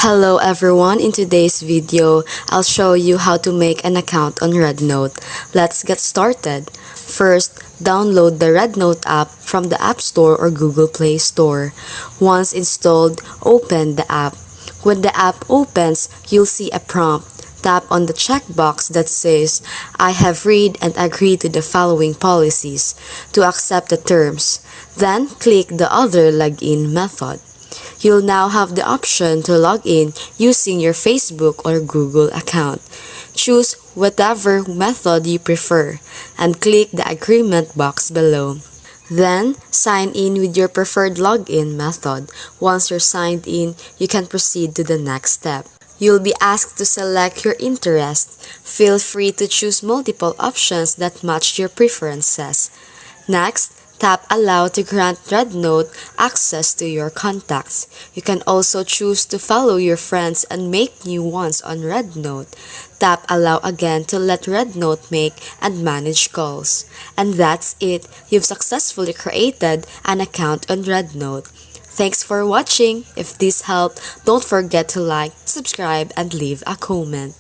Hello everyone, in today's video, I'll show you how to make an account on Rednote. Let's get started. First, download the Rednote app from the App Store or Google Play Store. Once installed, open the app. When the app opens, you'll see a prompt. Tap on the checkbox that says, I have read and agree to the following policies to accept the terms. Then, click the other login method. You'll now have the option to log in using your Facebook or Google account. Choose whatever method you prefer and click the agreement box below. Then, sign in with your preferred login method. Once you're signed in, you can proceed to the next step. You'll be asked to select your interest. Feel free to choose multiple options that match your preferences. Next, tap Allow to grant Rednote access to your contacts. You can also choose to follow your friends and make new ones on Rednote. Tap Allow again to let Rednote make and manage calls. And that's it. You've successfully created an account on Rednote. Thanks for watching. If this helped, don't forget to like, subscribe, and leave a comment.